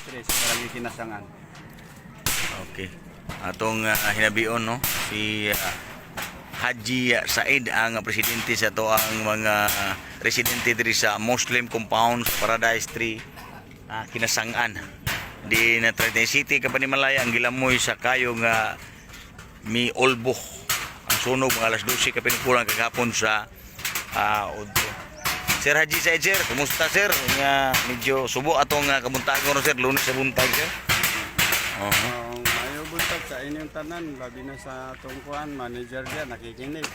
Tres, marami kinasangan. Okay. Atong hinabion no si Haji Said ang presidente sa to ang mga residente diri sa Muslim compound sa Paradise Tree kinasangan di na Trinity City Kapanimalaya ang gilamoy sa kayo nga mi Olbo ang sunog mga alas 12 kapinikulang kagapon sa Udto. Sir Haji Said sir, kumusta sir? Nga medyo subo atong kabuntagon sir, lunes sa buntag sir. Ayaw buntag sa inyong tanan, labi na sa tungkuan, manager dyan, nakikinig.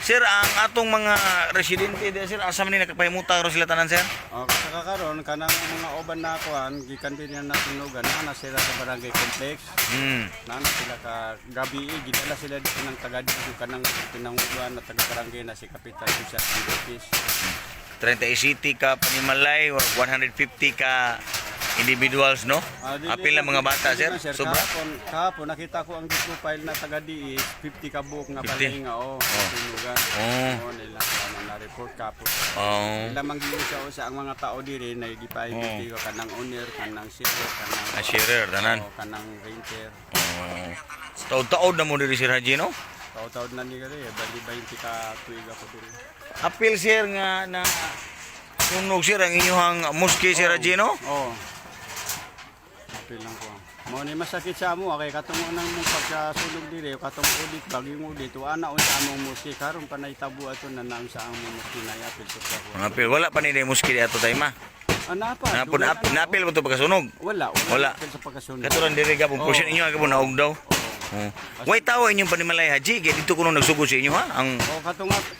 Sir, ang atong mga residente diya sir, asa man ni nakapahimuta ro sila tanan sir? Sa kakaroon, kanang mga oban na kuan, gikan din yan natunugan, na sila sa barangay complex. Na sila ka gabi, gidala sila dito ng tagad, kanang pinanguguan na taga-barangay na si Kapitan Richard Andropis. 30 City ka Panimalay, 150 ka individuals, no? Apil lang mga bata, sir? Sobra? Kahapon, nakita ko ang profile na taga-DI, 50 ka buok nga balay nga, tunugan. Nila na-report kapon. Nila manggilo siya sa ang mga tao diri na igipa-ibiti ko, kanang owner, kanang sharer, kanang sharer, tanan? Kanang renter. Taod-taod na mo diri Sir Haji, no? Taod-taod na ni gari, bali 20 ka tuig ako diri. Apil, sir, nga na sunog, sir, ang inyong muski, Sir Haji, no? Oo. Apil lang ko. Mo ni masakit sa amo kay katong nang mong pagkasunog diri katong audit baging audit wa na unsa among muski karon pa naitabo ato na naam sa among muski na apil sa ko. Apil wala pa ni muski di ato tay ma. Ana pa. Napil mo to pagkasunog? Wala. Sa pagkasunog. Katuran diri gapon portion inyo gapon naog daw. Way tawo inyong Panimalay Haji kay dito kuno nagsugod sa inyo ha ang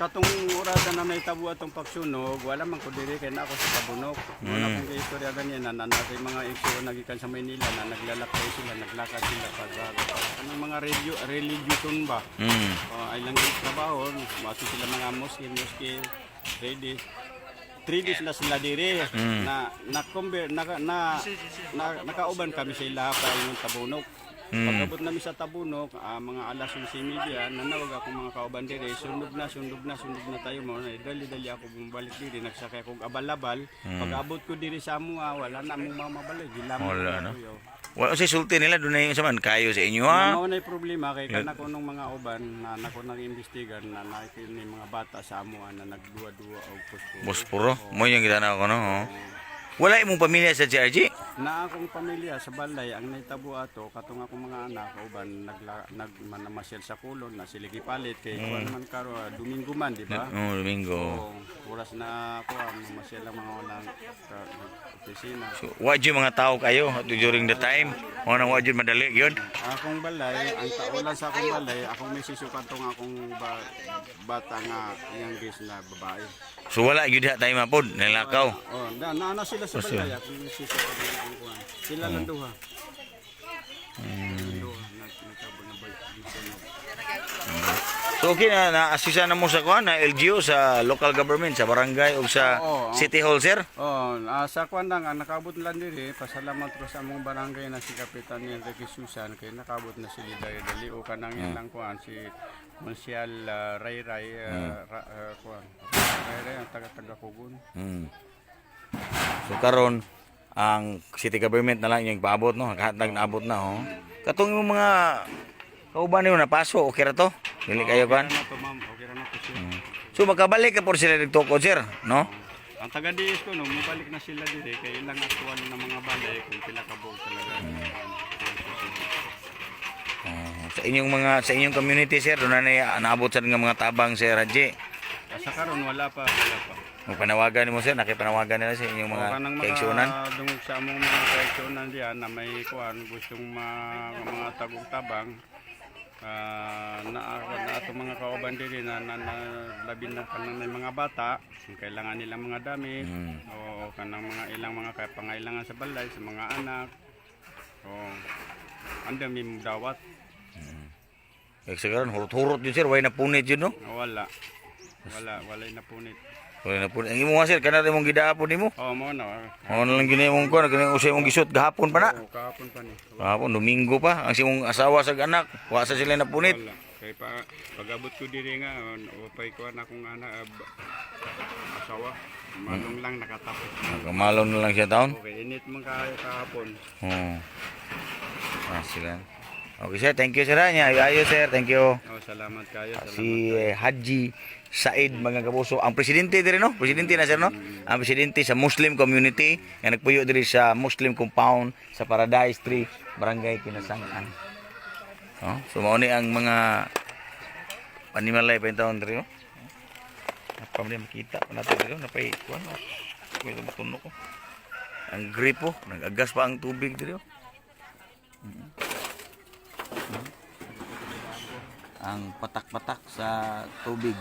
katong orasa na may tabo atong pagsunog wala man ko diri kay na ako sa Tabunok. Wala kong istorya ganyan na natay mga issue nagikan sa Maynila na naglalakay sila naglakad sila pag anong mga religion ba. Ay lang yung trabaho maso sila mga Muslim ready 3 days na sila diri na nakauban kami sila pa yung Tabunok. Pagabot namin sa Tabunok, mga alas 11:30, nanawag ako mga kauban diri, sunog na tayo mo. Dali-dali ako bumalik diri, nagsakay akong abal-abal. Pag-abot ko diri sa amo, wala na mong mamabalay, gilamon wala, ko. Wala si sulti nila doon na yung saman kayo sa inyo ha. Mao nay problema kay kana ko nung mga uban na nako nag-imbestigar na nakikini mga bata sa amo na nagduwa-duwa og posporo. Mo yung gitanaw ko no. Wala imong pamilya sa GRG? Na akong pamilya sa balay ang naitabo ato katong akong mga anak uban nagmanamasyal sa kulon na sila gipalit kay kuan man karo Domingo man di ba? Domingo. Oras na ako mamasyal lang mga walang opisina. So, wajud mga tao kayo during the time. Mo nang wajud madali gyud. Akong balay, ang taulan sa akong balay, akong may sisukan tong akong bata nga iyang gis na babae. So wala gyud tayo mapod nilakaw. Na sila sa balay at sila lang duha. So okay na-assista na mo sa kuan na LGU sa local government sa barangay o sa city hall sir? Sa kuan lang nakabot lang diri pasalamat ko sa among barangay na si Kapitan Enrique Susan kay nakabot na sila dali o kanang ilang kuan si Marcial Ray kuan. Ray ang taga Kugon. So karon ang city government na lang yung paabot no, kahatag na abot na ho. Katong yung mga kauban niyo napaso, okay ra to? Dili kayo kan? Okay ra na to sir. So magkabalik ka por sila dito ko sir, no? Ang taga-DIS ko no, mabalik na sila dire kay ilang aktual na mga balay kung pila ka buok talaga. Sa inyong community sir, doon na naabot sa mga tabang sir Haji. Sa karon wala pa. Panawagan mo sir, nakipanawagan nila sa inyong mga kaigsunan? Dungog sa among mga kaigsunan diyan na may kuan gustong mga tagong-tabang na ato mga kauban diri na labi na kanang mga bata, kailangan nilang mga damit o kanang mga ilang mga pangailangan sa balay sa mga anak. Andam mi dawat. Kasi karon hurot-hurot din sir, way na punit yun no? Wala na punit. Wala na punit. Ang imo sir, kana rin mong gidaapon nimo? Mo na. Ano lang gini mong kuan, gani usay mong gisot gahapon pa na? Kahapon pa ni. Gahapon, Domingo pa. Ang simong asawa sa anak, wa sa sila na punit. Wala. Kay pag-abot ko diri nga, upay ko na akong anak asawa. Malong lang nakatapos. Nagkamalaw na lang siya taon. Okay, init man kayo kahapon. Oo. Sila. Okay sir, thank you sir. Ayo sir, thank you. Oh, salamat kayo. Salamat Si kayo. Haji Said mga kapuso, ang presidente diri no? Presidente na sir no? Ang presidente sa Muslim community nga nagpuyo diri sa Muslim compound sa Paradise Tree, Barangay Kinasangan. Oh, so mao ni ang mga panimalay pa taon diri no? Apa man makita pa natin diri napay kuan. May matunog ko. Ang gripo, nagagas pa ang tubig diri. Ang patak-patak sa tubig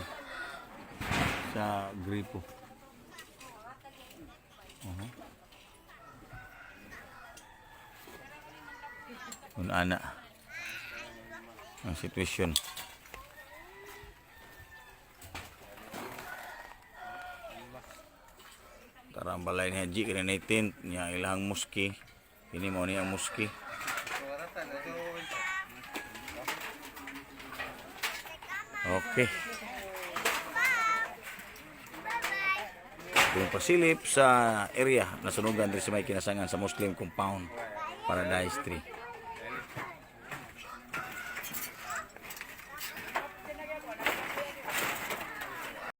sa gripo. Ana ang sitwasyon. Tarambalay ni Haji kini 19 niya ilang muski. Ini mo ni ang muski. Okay. Yung pasilip sa area na sunugan diri sa may Kinasangan sa Muslim compound Paradise Tree.